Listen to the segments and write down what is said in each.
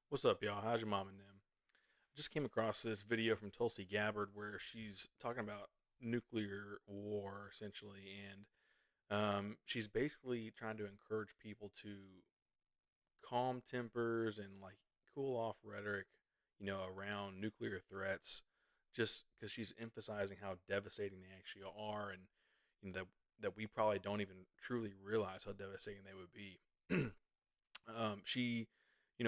What's up, y'all? How's your mom and them? Just came across this video from Tulsi Gabbard where she's talking about nuclear war essentially, and she's basically trying to encourage people to calm tempers and like cool off rhetoric, around nuclear threats, just because she's emphasizing how devastating they actually are, and that we probably don't even truly realize how devastating they would be. She,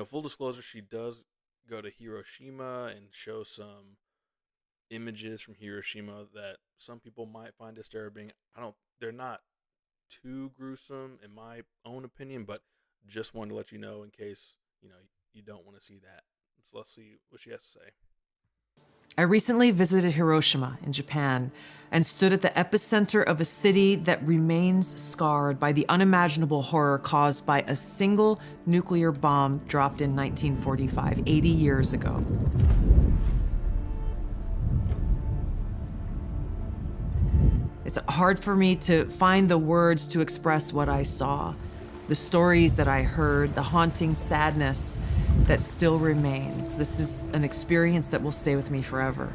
full disclosure, she does go to Hiroshima and show some images from Hiroshima that some people might find disturbing. They're not too gruesome in my own opinion, but just wanted to let you know in case, you don't want to see that. So let's see what she has to say. I recently visited Hiroshima in Japan and stood at the epicenter of a city that remains scarred by the unimaginable horror caused by a single nuclear bomb dropped in 1945, 80 years ago. It's hard for me to find the words to express what I saw, the stories that I heard, the haunting sadness that still remains. This is an experience that will stay with me forever.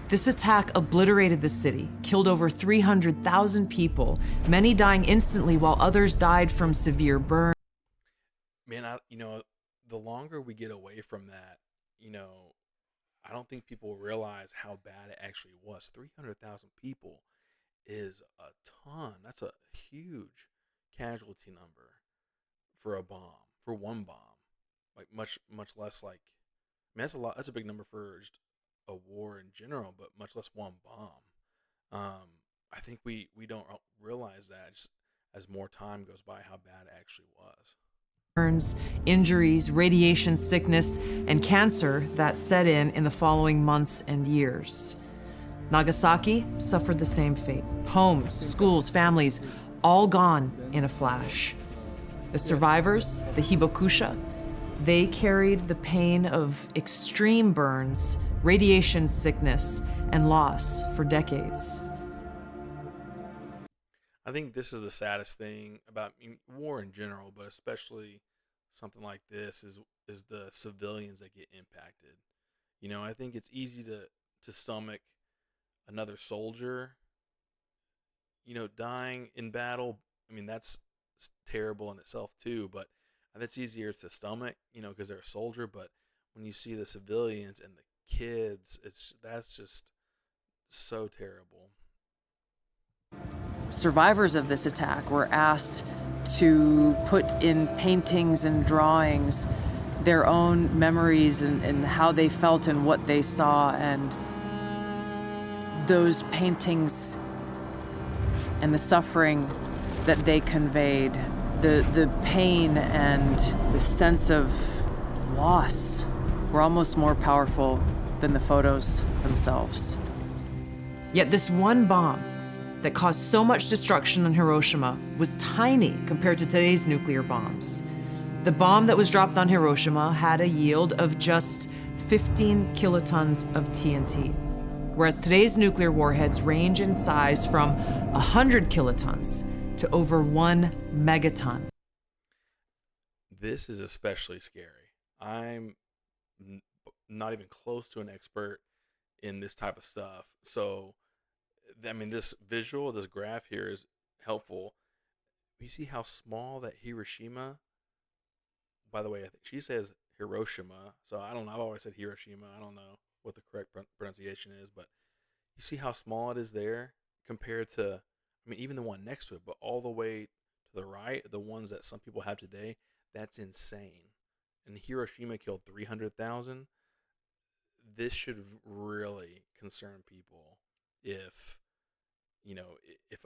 This attack obliterated the city, killed over 300,000 people, many dying instantly while others died from severe burns. Man, the longer we get away from that, I don't think people realize how bad it actually was. 300,000 people is a ton. That's a huge casualty number for a bomb, for one bomb. Like much less like, I mean, that's a lot. That's a big number for just a war in general, but much less one bomb. I think we don't realize that just as more time goes by how bad it actually was. Burns, injuries, radiation sickness, and cancer that set in the following months and years. Nagasaki suffered the same fate. Homes, schools, families, all gone in a flash. The survivors, the hibakusha, they carried the pain of extreme burns, radiation sickness, and loss for decades. I think this is the saddest thing about war in general, but especially something like this is the civilians that get impacted. I think it's easy to stomach another soldier, dying in battle. I mean, that's terrible in itself too, but that's easier to stomach, because they're a soldier. But when you see the civilians and the kids, that's just so terrible. Survivors of this attack were asked to put in paintings and drawings their own memories and how they felt and what they saw, and those paintings and the suffering that they conveyed, the pain and the sense of loss were almost more powerful than the photos themselves. Yet this one bomb that caused so much destruction in Hiroshima was tiny compared to today's nuclear bombs. The bomb that was dropped on Hiroshima had a yield of just 15 kilotons of TNT, whereas today's nuclear warheads range in size from 100 kilotons to over 1 megaton. This is especially scary. I'm not even close to an expert in this type of stuff. So, I mean, this graph here is helpful. You see how small that Hiroshima, by the way, I think she says Hiroshima. So I don't know. I've always said Hiroshima. I don't know what the correct pronunciation is, but you see how small it is there compared to, I mean, even the one next to it, but all the way to the right, the ones that some people have today, that's insane. And Hiroshima killed 300,000. This should really concern people if, if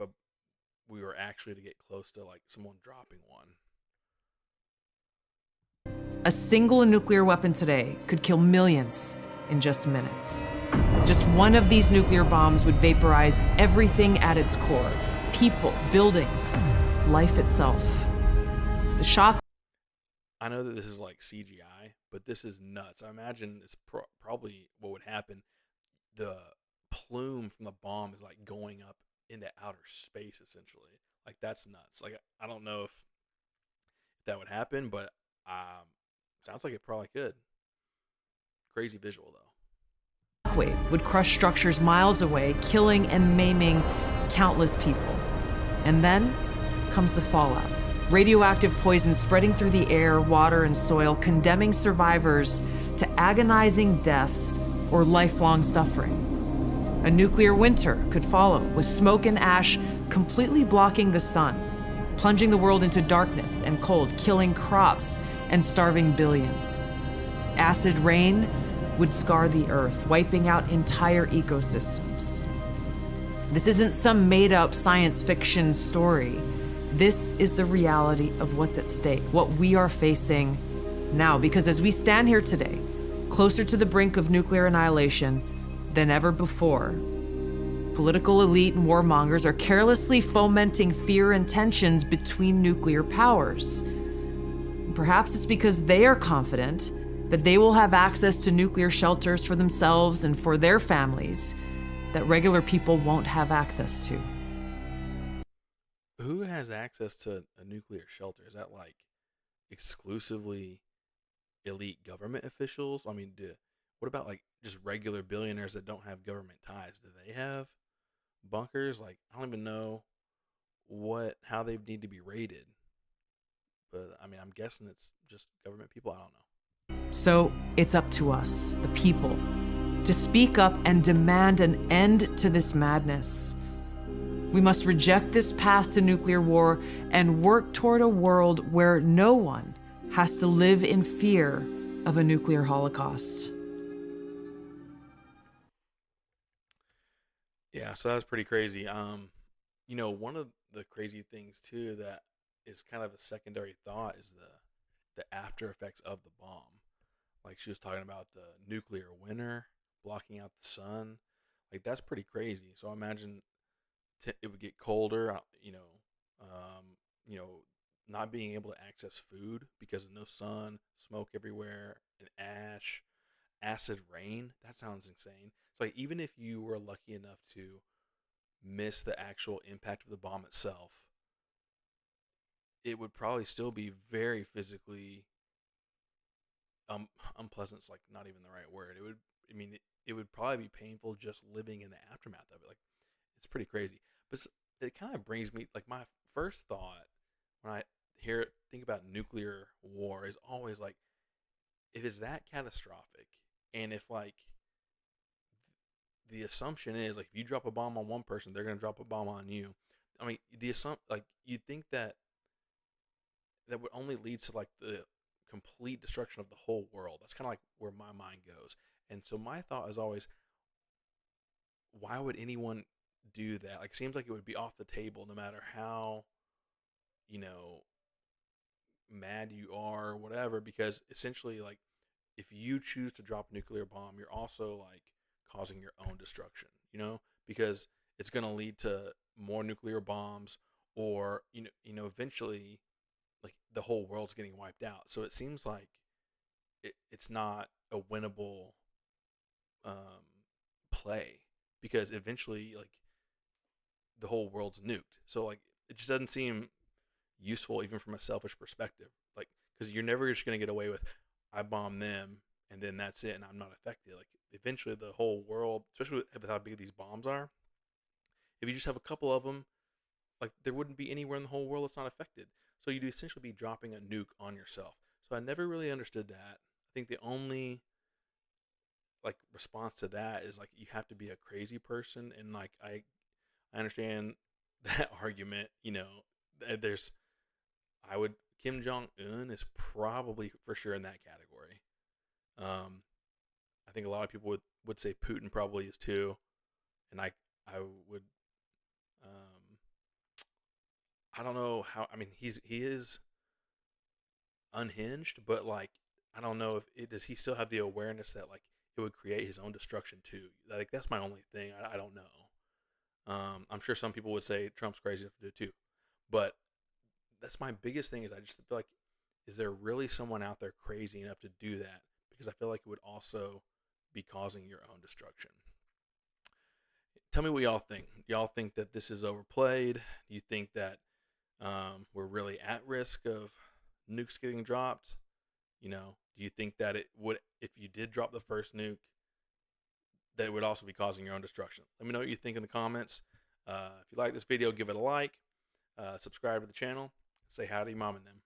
we were actually to get close to like someone dropping one. A single nuclear weapon today could kill millions in just minutes. Just one of these nuclear bombs would vaporize everything at its core: people, buildings, life itself. The shock. I know that this is like CGI, but this is nuts. I imagine it's probably what would happen. The plume from the bomb is like going up into outer space, essentially. Like, that's nuts. Like, I don't know if that would happen, but Sounds like it probably could. Crazy visual though. Shockwave would crush structures miles away, killing and maiming countless people. And then comes the fallout. Radioactive poison spreading through the air, water, and soil, condemning survivors to agonizing deaths or lifelong suffering. A nuclear winter could follow, with smoke and ash completely blocking the sun, plunging the world into darkness and cold, killing crops and starving billions. Acid rain would scar the earth, wiping out entire ecosystems. This isn't some made-up science fiction story. This is the reality of what's at stake, what we are facing now. Because as we stand here today, closer to the brink of nuclear annihilation than ever before, political elite and warmongers are carelessly fomenting fear and tensions between nuclear powers. Perhaps it's because they are confident that they will have access to nuclear shelters for themselves and for their families that regular people won't have access to. Who has access to a nuclear shelter? Is that like exclusively elite government officials? I mean, what about like just regular billionaires that don't have government ties? Do they have bunkers? Like, I don't even know how they need to be rated. But I mean, I'm guessing it's just government people. I don't know. So it's up to us, the people, to speak up and demand an end to this madness. We must reject this path to nuclear war and work toward a world where no one has to live in fear of a nuclear holocaust. Yeah, so that's pretty crazy. One of the crazy things too that is kind of a secondary thought is the after effects of the bomb. Like she was talking about the nuclear winter blocking out the sun. Like that's pretty crazy. So I imagine it would get colder. Um, you know, not being able to access food because of no sun, smoke everywhere, and ash, acid rain. That sounds insane. So like even if you were lucky enough to miss the actual impact of the bomb itself, it would probably still be very physically unpleasant's like not even the right word. It would probably be painful just living in the aftermath of it. Like it's pretty crazy. But it kind of brings me like my first thought when I think about nuclear war is always like if it's that catastrophic and if like the assumption is like if you drop a bomb on one person, they're gonna drop a bomb on you. I mean, the assumption like you'd think that would only lead to like the complete destruction of the whole world. That's kind of like where my mind goes. And so my thought is always, why would anyone do that? Like, it seems like it would be off the table no matter how, you know, mad you are or whatever, because essentially, like, if you choose to drop a nuclear bomb, you're also like causing your own destruction, because it's going to lead to more nuclear bombs or, eventually like the whole world's getting wiped out. So it seems like it's not a winnable um, play because eventually like the whole world's nuked. So like it just doesn't seem useful even from a selfish perspective. Like because you're never just gonna get away with I bomb them and then that's it and I'm not affected. Like eventually the whole world, especially with how big these bombs are, if you just have a couple of them, like there wouldn't be anywhere in the whole world that's not affected. So you'd essentially be dropping a nuke on yourself. So I never really understood that. I think the only like response to that is like you have to be a crazy person, and like I understand that argument. There's I would Kim Jong Un is probably for sure in that category. Um, I think a lot of people would say Putin probably is too, and I would um, I don't know how. I mean, he is unhinged, but like I don't know if does he still have the awareness that like it would create his own destruction too. Like that's my only thing. I don't know. I'm sure some people would say Trump's crazy enough to do it too, but that's my biggest thing. Is I just feel like is there really someone out there crazy enough to do that? Because I feel like it would also be causing your own destruction. Tell me what y'all think. Y'all think that this is overplayed? Do you think that we're really at risk of nukes getting dropped? Do you think that it would, if you did drop the first nuke, that it would also be causing your own destruction? Let me know what you think in the comments. If you like this video, give it a like, subscribe to the channel, say hi to your mom and them.